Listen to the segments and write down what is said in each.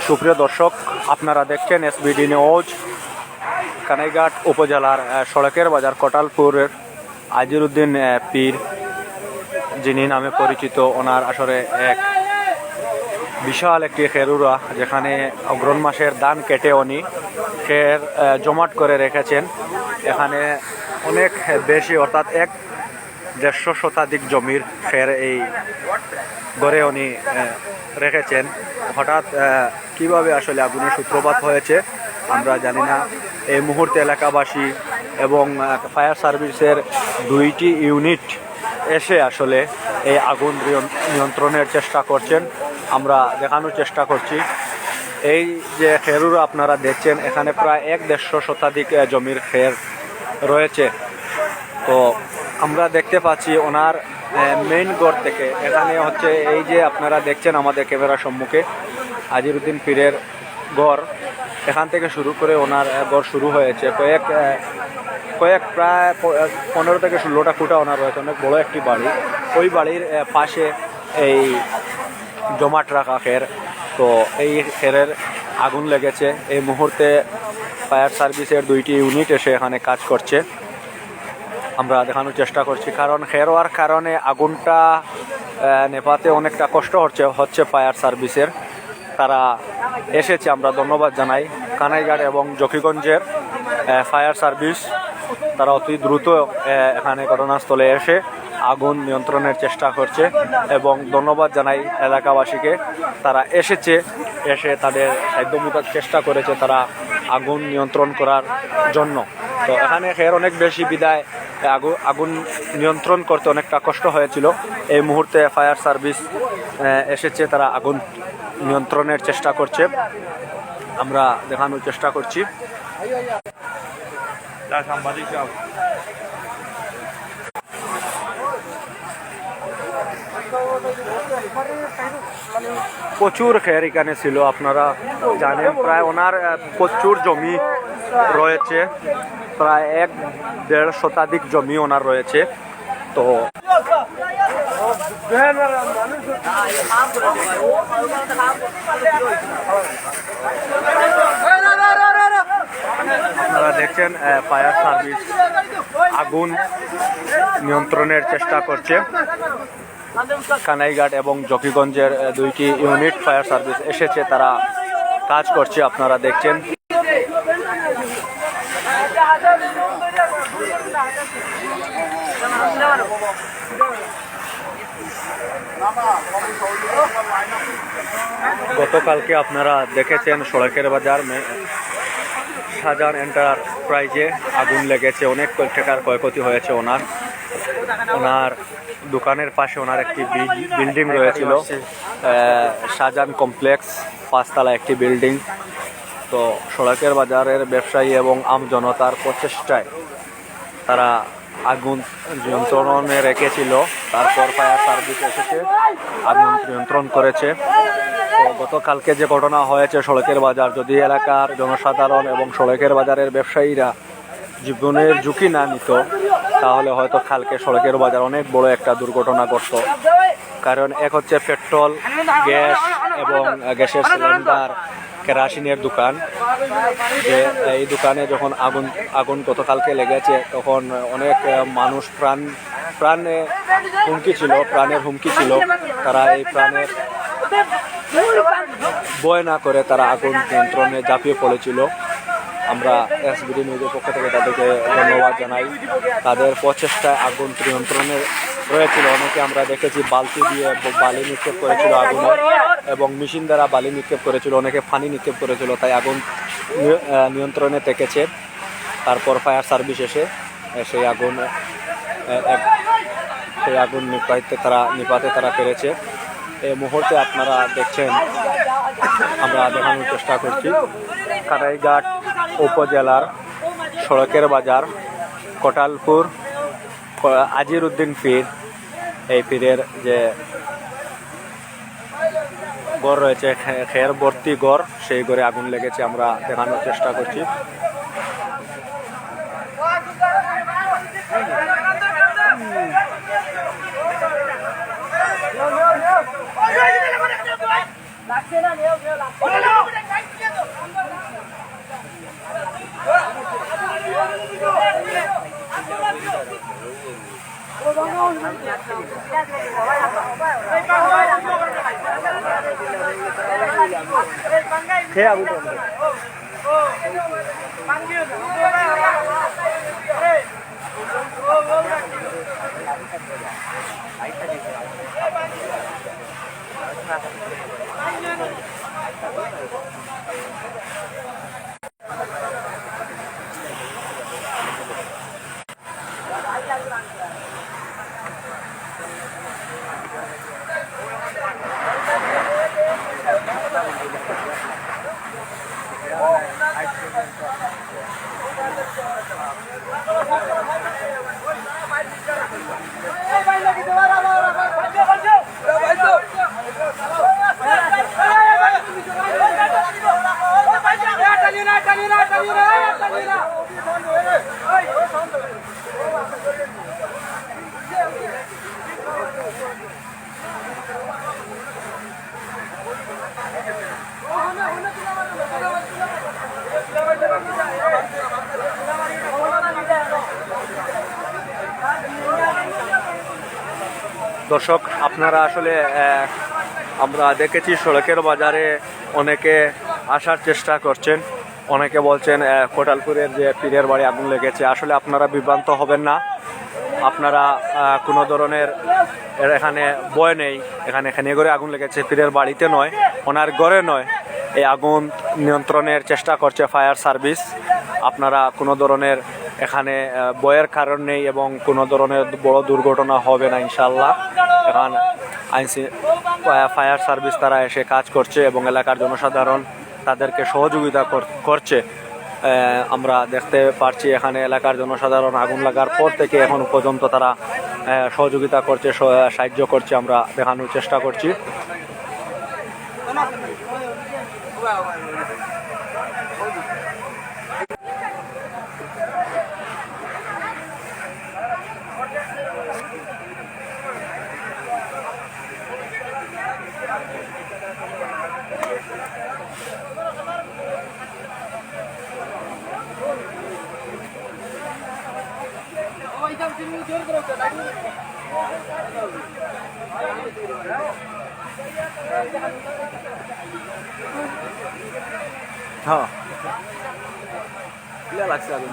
সুপ্রিয় দর্শক, আপনারা দেখছেন এসবিডি নিউজ। কানাইঘাট উপজেলার সড়কের বাজার কোটালপুরের আজিরউদ্দিন পীর, যিনি নামে পরিচিত, ওনার আসরে এক বিশাল একটি খেরুরা, যেখানে অগ্রহণ মাসের ধান কেটে উনি খের জমাট করে রেখেছেন। এখানে অনেক বেশি, অর্থাৎ 150 শতাধিক জমির খের এই গড়ে উনি রেখেছেন। হঠাৎ কিভাবে আসলে আগুনের সূত্রপাত হয়েছে আমরা জানি না। এই মুহূর্তে এলাকাবাসী এবং ফায়ার সার্ভিসের 2টি ইউনিট এসে আসলে এই আগুন নিয়ন্ত্রণের চেষ্টা করছেন। আমরা দেখানোর চেষ্টা করছি। এই যে খেরুরা আপনারা দেখছেন, এখানে প্রায় 150 শতাধিক জমির খের রয়েছে। তো আমরা দেখতে পাচ্ছি ওনার মেইন গড় থেকে, এখানে হচ্ছে এই যে আপনারা দেখছেন আমাদের ক্যামেরার সম্মুখে আজিরউদ্দিন পীরের গড়, এখান থেকে শুরু করে ওনার গড় শুরু হয়েছে। কয়েক প্রায় 15 থেকে 16টা খুঁটা ওনার রয়েছে, অনেক বড় একটি বাড়ি। ওই বাড়ির পাশে এই জমাট রাখা খের। তো এই খেরের আগুন লেগেছে। এই মুহূর্তে ফায়ার সার্ভিসের 2টি ইউনিট এসে এখানে কাজ করছে। আমরা দেখানোর চেষ্টা করছি, কারণ খের হওয়ার কারণে আগুনটা নেভাতে অনেকটা কষ্ট হচ্ছে ফায়ার সার্ভিসের। তারা এসেছে, আমরা ধন্যবাদ জানাই কানাইঘাট এবং জকিগঞ্জের ফায়ার সার্ভিস। তারা অতি দ্রুত এখানে ঘটনাস্থলে এসে আগুন নিয়ন্ত্রণের চেষ্টা করছে এবং ধন্যবাদ জানাই এলাকাবাসীকে। তারা এসে তাদের সাধ্যমতো চেষ্টা করেছে তারা আগুন নিয়ন্ত্রণ করার জন্য। তো এখানে খের অনেক বেশি বিদায় আগুন নিয়ন্ত্রণ করতে অনেকটা কষ্ট হয়েছিল। এই মুহূর্তে ফায়ার সার্ভিস এসেছে, তারা আগুন নিয়ন্ত্রণের চেষ্টা করছে। আমরা দেখানোর চেষ্টা করছি। প্রচুর খের এখানে ছিল, আপনারা জানেন। প্রায় ওনার প্রচুর জমি রয়েছে, প্রায় 1-1.5 শতাধিক জমি ওনার রয়েছে। তো আপনারা দেখছেন ফায়ার সার্ভিস আগুন নিয়ন্ত্রণের চেষ্টা করছে। কানাইঘাট এবং জকিগঞ্জের 2টি ইউনিট ফায়ার সার্ভিস এসেছে, তারা কাজ করছে। আপনারা দেখছেন গতকালকে আপনারা দেখেছেন সড়কের বাজার শাহজাহান এন্টারপ্রাইজে আগুন লেগেছে, অনেক টাকার ক্ষয়ক্ষতি হয়েছে। ওনার দোকানের পাশে ওনার একটি বিল্ডিং রয়েছিল, শাহজাহান কমপ্লেক্স, 5 তলা একটি বিল্ডিং। তো সড়কের বাজারের ব্যবসায়ী এবং আম জনতার প্রচেষ্টায় তারা আগুন নিয়ন্ত্রণে রেখেছিল। তারপর ফায়ার সার্ভিস এসেছে, আগুন নিয়ন্ত্রণ করেছে। তো গতকালকে যে ঘটনা হয়েছে সড়কের বাজার, যদি এলাকার জনসাধারণ এবং সড়কের বাজারের ব্যবসায়ীরা জীবনের ঝুঁকি না নিত, তাহলে হয়তো কালকে সড়কের বাজার অনেক বড় একটা দুর্ঘটনা ঘটত। কারণ এক হচ্ছে পেট্রোল, গ্যাস এবং গ্যাসের সিলিন্ডার, কেরাসিনের দোকান। যে এই দোকানে যখন আগুন গতকালকে লেগেছে, তখন অনেক মানুষ প্রাণের হুমকি ছিল। তারা এই প্রাণের ভয় না করে তারা আগুন নিয়ন্ত্রণে ঝাঁপিয়ে পড়েছিল। আমরা এসবিডি নিউজের পক্ষ থেকে তাদেরকে ধন্যবাদ জানাই। তাদের প্রচেষ্টায় আগুন নিয়ন্ত্রণে রয়েছিল। অনেকে আমরা দেখেছি বালতি দিয়ে বালি নিক্ষেপ করেছিল আগুনে, এবং মেশিন দ্বারা বালি নিক্ষেপ করেছিল, অনেকে পানি নিক্ষেপ করেছিল, তাই আগুন নিয়ন্ত্রণে থেকেছে। তারপর ফায়ার সার্ভিস এসে সেই আগুন নিভাতে তারা পেরেছে। এই মুহূর্তে আপনারা দেখছেন, আমরা দেখানোর চেষ্টা করছি কানাইঘাট উপজেলার সড়কের বাজার কোটালপুর আজিরউদ্দিন পীর, এই পীরের যে গড় রয়েছে, খের ভর্তি গড়, সেই গড়ে আগুন লেগেছে। আমরা দেখানোর চেষ্টা করছি। খেয়ে আগুন দর্শক আপনারা আসলে আমরা দেখেছি সড়কের বাজারে অনেকে আসার চেষ্টা করছেন, অনেকে বলছেন কোটালপুরের যে পীরের বাড়ি আগুন লেগেছে। আসলে আপনারা বিভ্রান্ত হবেন না, আপনারা কোনো ধরনের এখানে ভয় নেই। এখানে ঘরে আগুন লেগেছে, পীরের বাড়িতে নয়, ওনার ঘরে নয়। এই আগুন নিয়ন্ত্রণের চেষ্টা করছে ফায়ার সার্ভিস। আপনারা কোনো ধরনের এখানে ভয়ের কারণ নেই এবং কোনো ধরনের বড় দুর্ঘটনা হবে না ইনশাল্লাহ। এখন ফায়ার সার্ভিস তারা এসে কাজ করছে এবং এলাকার জনসাধারণ তাদেরকে সহযোগিতা করছে। আমরা দেখতে পাচ্ছি এখানে এলাকার জনসাধারণ আগুন লাগার পর থেকে এখন পর্যন্ত তারা সহযোগিতা করছে, সাহায্য করছে, আমরা দেখানোর চেষ্টা করছি। হ্যাঁ লাগছে আগুন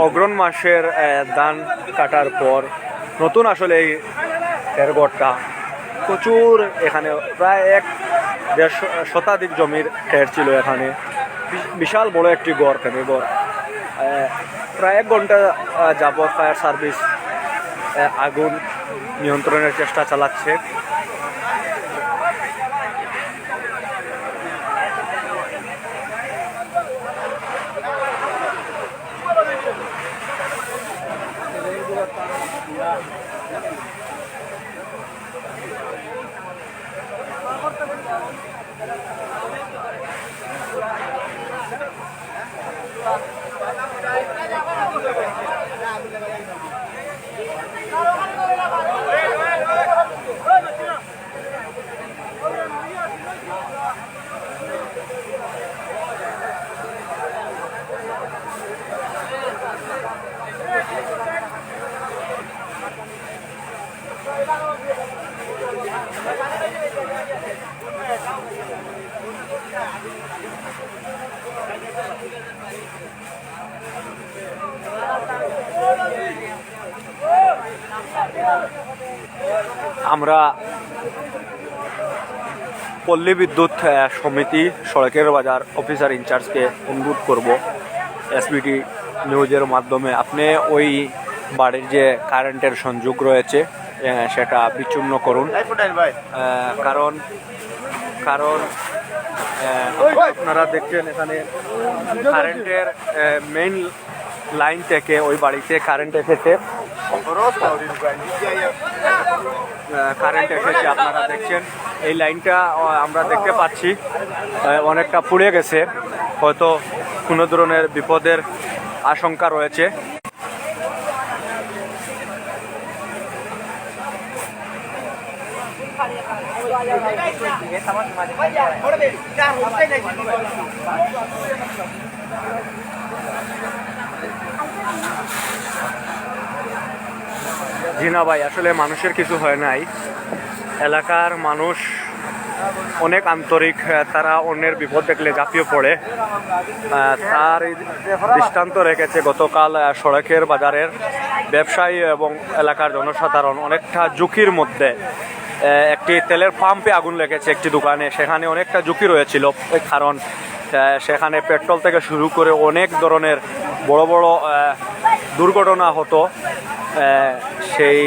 অগ্রহণ মাসের ধান কাটার পর নতুন আসলে এই খেরগড়টা প্রচুর, এখানে প্রায় 1.5 শতাধিক জমির খের ছিল। এখানে বিশাল বড় একটি গড়, খের গড়। প্রায় 1 ঘন্টা যাবৎ ফায়ার সার্ভিস আগুন নিয়ন্ত্রণের চেষ্টা চালাচ্ছে। আমরা পল্লী বিদ্যুৎ সমিতি সড়কের বাজার অফিসার ইনচার্জকে অনুরোধ করব এসবিটি নিউজের মাধ্যমে আপনি ওই বাড়ির যে কারেন্টের সংযোগ রয়েছে সেটা বিচ্ছিন্ন করুন। কারণ আপনারা দেখছেন এখানে কারেন্টের মেইন লাইন থেকে ওই বাড়িতে কারেন্ট এসেছে কারেন্ট এসেছে, আপনারা দেখছেন এই লাইনটা আমরা দেখতে পাচ্ছি অনেকটা পুড়ে গেছে, হয়তো কোনো ধরনের বিপদের আশঙ্কা রয়েছে। জি না ভাই, আসলে মানুষের কিছু হয় নাই, এলাকার মানুষ অনেক আন্তরিক, তারা অন্যের বিপদ দেখলে ঝাঁপিয়ে পড়ে। তার দৃষ্টান্ত রেখেছে গতকাল সড়কের বাজারের ব্যবসায়ী এবং এলাকার জনসাধারণ অনেকটা ঝুঁকির মধ্যে। একটি তেলের পাম্পে আগুন লেগেছে একটি দোকানে, সেখানে অনেকটা ঝুঁকি রয়েছিল, কারণ সেখানে পেট্রোল থেকে শুরু করে অনেক ধরনের বড় বড় দুর্ঘটনা হতো। সেই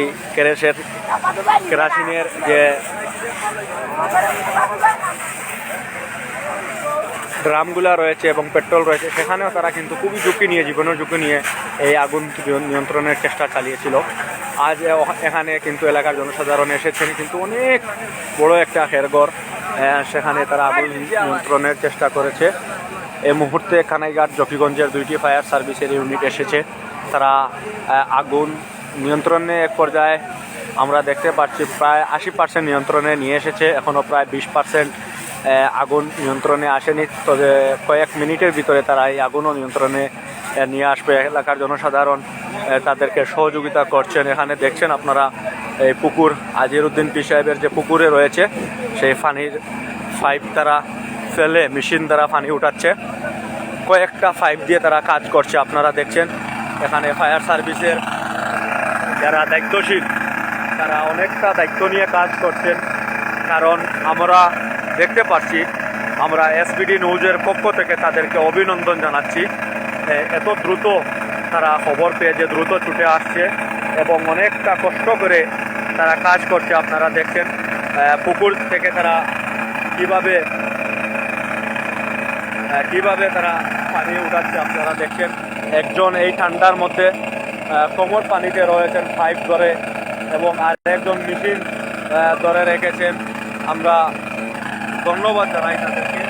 কেরাসিনের যে ড্রামগুলা রয়েছে এবং পেট্রোল রয়েছে, সেখানেও তারা কিন্তু খুবই ঝুঁকি নিয়ে, জীবনের ঝুঁকি নিয়ে এই আগুন নিয়ন্ত্রণের চেষ্টা চালিয়েছিল। আজ এখানে কিন্তু এলাকার জনসাধারণ এসেছেন, কিন্তু অনেক বড় একটা খেরঘর, সেখানে তারা আগুন নিয়ন্ত্রণের চেষ্টা করেছে। এই মুহূর্তে কানাইঘাট জকিগঞ্জের 2টি ফায়ার সার্ভিসের ইউনিট এসেছে, তারা আগুন নিয়ন্ত্রণে এক পর্যায়ে আমরা দেখতে পাচ্ছি প্রায় 80% নিয়ন্ত্রণে নিয়ে এসেছে। এখনও প্রায় 20% আগুন নিয়ন্ত্রণে আসেনি, তবে কয়েক মিনিটের ভিতরে তারা এই আগুনও নিয়ন্ত্রণে নিয়ে আসবে। এলাকার জনসাধারণ তাদেরকে সহযোগিতা করছেন। এখানে দেখছেন আপনারা এই পুকুর, আজিরউদ্দিন পীর সাহেবের যে পুকুরে রয়েছে, সেই পানির পাইপ তারা ফেলে মেশিন দ্বারা পানি উঠাচ্ছে। কয়েকটা পাইপ দিয়ে তারা কাজ করছে, আপনারা দেখছেন। এখানে ফায়ার সার্ভিসের যারা দায়িত্বশীল, তারা অনেকটা দায়িত্ব নিয়ে কাজ করছেন, কারণ আমরা দেখতে পাচ্ছি, আমরা এসবিডি নিউজের পক্ষ থেকে তাদেরকে অভিনন্দন জানাচ্ছি। এত দ্রুত তারা খবর পেয়ে যে দ্রুত ছুটে আসছে এবং অনেকটা কষ্ট করে তারা কাজ করছে। আপনারা দেখছেন পুকুর থেকে তারা কিভাবে তারা পানি উঠাচ্ছে, আপনারা দেখছেন। একজন এই ঠান্ডার মধ্যে কোমর পানিতে রয়েছেন পাইপ ধরে, এবং আর একজন মেশিন ধরে রেখেছেন। আমরা ধন্যবাদ জানাই তাদেরকে।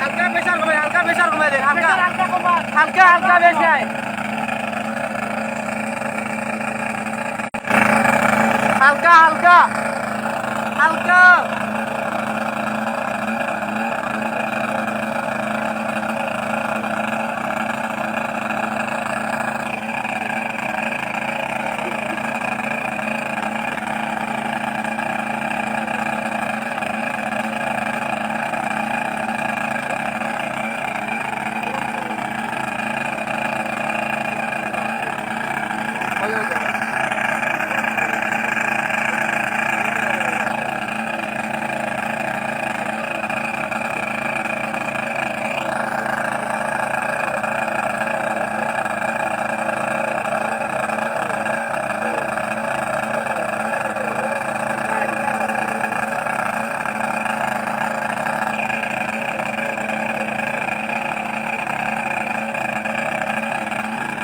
হালকা প্রেসার কমে দেন, হালকা বেশি হালকা হালকা হালকা।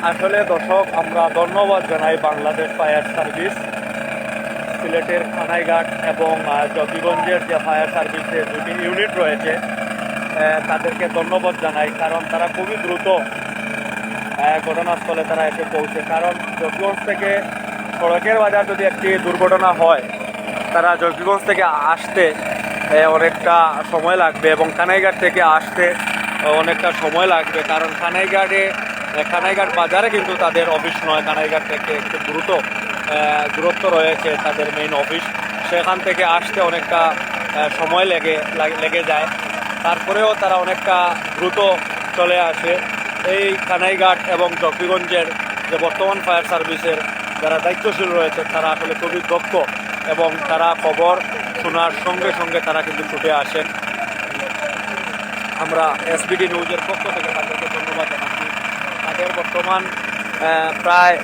আসলে দর্শক, আমরা ধন্যবাদ জানাই বাংলাদেশ ফায়ার সার্ভিস, সিলেটের কানাইঘাট এবং জকিগঞ্জের যে ফায়ার সার্ভিসের 2টি ইউনিট রয়েছে, তাদেরকে ধন্যবাদ জানাই, কারণ তারা খুবই দ্রুত ঘটনাস্থলে তারা এসে পৌঁছে। কারণ জকিগঞ্জ থেকে সড়কের বাজার যদি একটি দুর্ঘটনা হয়, তারা জকিগঞ্জ থেকে আসতে অনেকটা সময় লাগবে এবং কানাইঘাট থেকে আসতে অনেকটা সময় লাগবে, কারণ কানাইঘাট বাজারে কিন্তু তাদের অফিস নয়। কানাইঘাট থেকে একটু দূরত্ব রয়েছে তাদের মেইন অফিস, সেখান থেকে আসতে অনেকটা সময় লেগে যায়। তারপরেও তারা অনেকটা দ্রুত চলে আসে। এই কানাইঘাট এবং জকিগঞ্জের যে বর্তমান ফায়ার সার্ভিসের যারা দায়িত্বশীল রয়েছে, তারা আসলে খুবই দক্ষ এবং তারা খবর শোনার সঙ্গে সঙ্গে তারা কিন্তু ছুটে আসেন। আমরা এসবিডি নিউজের পক্ষ থেকে তাদেরকে ধন্যবাদ জানাচ্ছি। তাদের বর্তমান প্রায়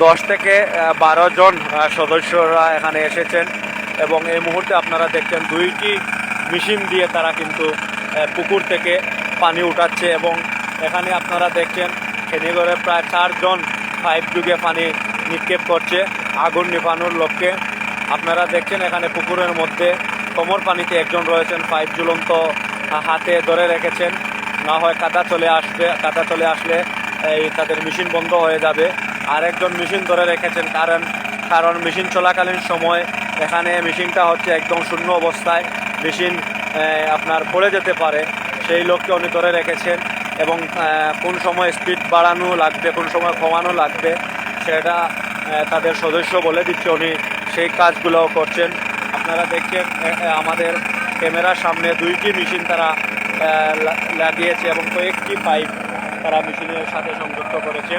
10 থেকে 12 জন সদস্যরা এখানে এসেছেন এবং এই মুহূর্তে আপনারা দেখছেন দুইটি মেশিন দিয়ে তারা কিন্তু পুকুর থেকে পানি উঠাচ্ছে এবং এখানে আপনারা দেখছেন খেনিগড়ে প্রায় 4 জন পাইপ যুগে পানি নিক্ষেপ করছে আগুন নিভানোর লক্ষ্যে। আপনারা দেখছেন এখানে পুকুরের মধ্যে কোমর পানিতে একজন রয়েছেন, পাইপ ঝুলন্ত হাতে ধরে রেখেছেন, না হয় কাদা চলে আসলে এই তাদের মেশিন বন্ধ হয়ে যাবে। আর একজন মেশিন ধরে রেখেছেন কারণ মেশিন চলাকালীন সময় এখানে মেশিনটা হচ্ছে একদম শূন্য অবস্থায়, মেশিন আপনার পড়ে যেতে পারে, সেই লক্ষ্যে উনি ধরে রেখেছেন এবং কোন সময় স্পিড বাড়ানো লাগবে, কোন সময় কমানো লাগবে সেটা তাদের সদস্য বলে দিচ্ছে, উনি সেই কাজগুলোও করছেন। আপনারা দেখছেন আমাদের ক্যামেরার সামনে দুইটি মেশিন তারা লাগিয়েছে এবং কয়েকটি পাইপ তারা মেশিনের সাথে সংযুক্ত করেছে।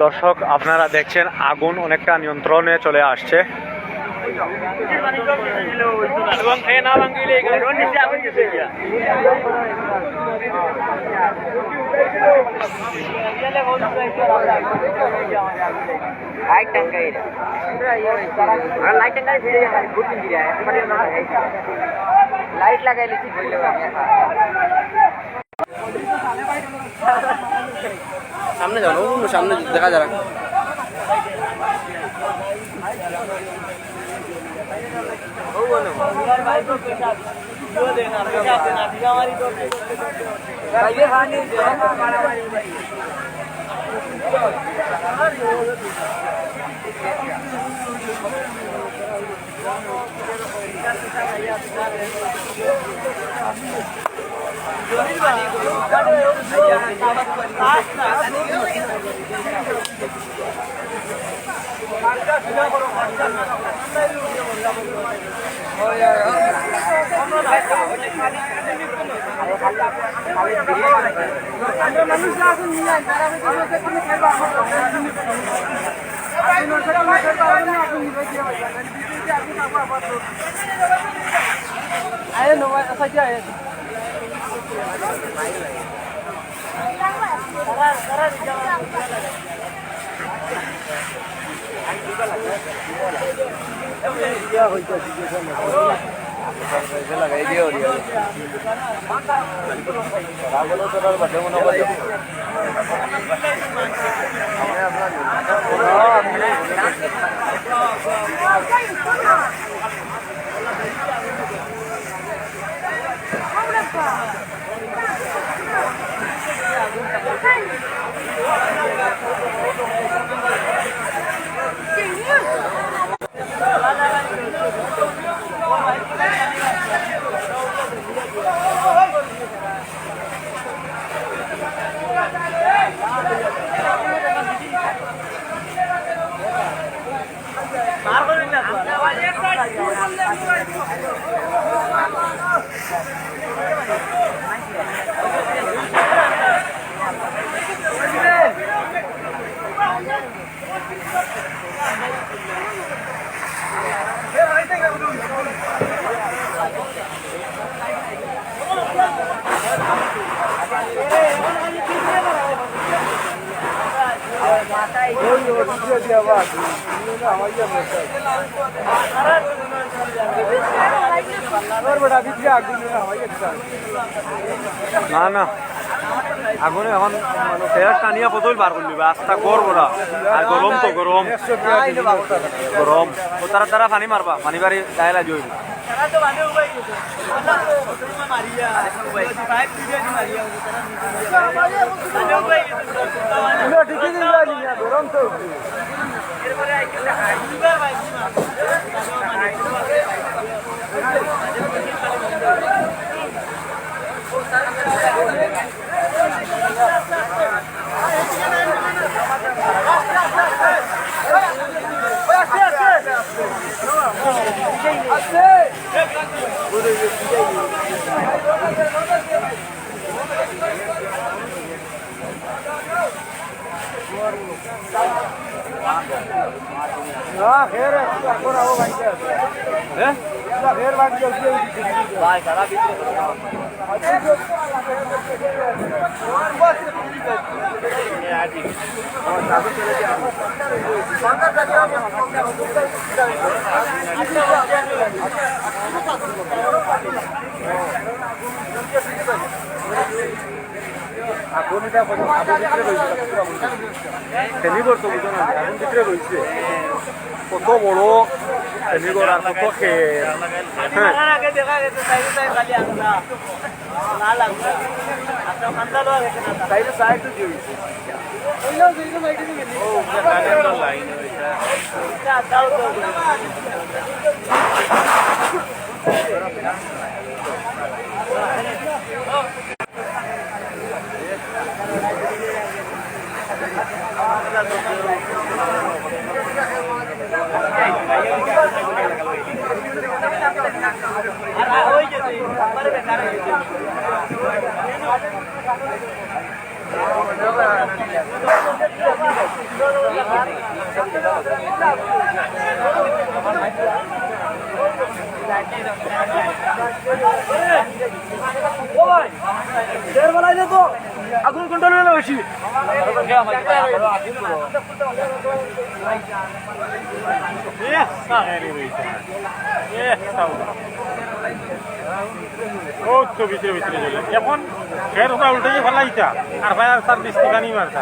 দর্শক আপনারা দেখছেন আগুন অনেকটা নিয়ন্ত্রণে চলে আসছে। লাইট লাগাইলে কি হইল? সামনে যাও, সামনে দেখা যাক। না না আগুনে এখন ফেয়ার টানিয়া কতই বার করলি আস্তা করবো না। আর গরম তো গরম গরম ও তারা তারা পানি মারবা, পানি বাড়ি ডাইলা জইব। গরম তো কত বড় ফেমিগর আর কত খের আগুন কন্ট্রোল হয়ে বেশি ভিতরে ভিতরে চলে এখন ফের ওটা উল্টে ভালো ইটা আর ভাই আর তার বৃষ্টি কানি মারতা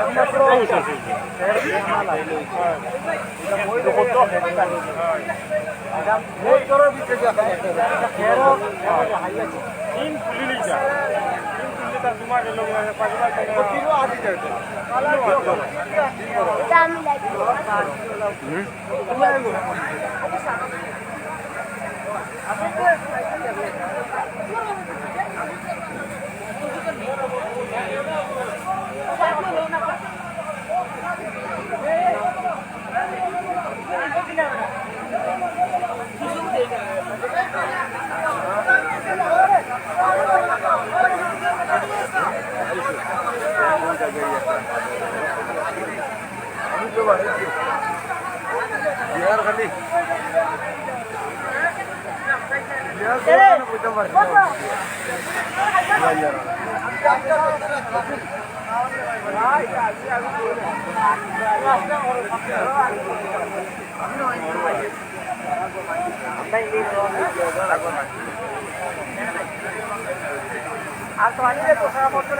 আর তো আনি রে তো সারা বছর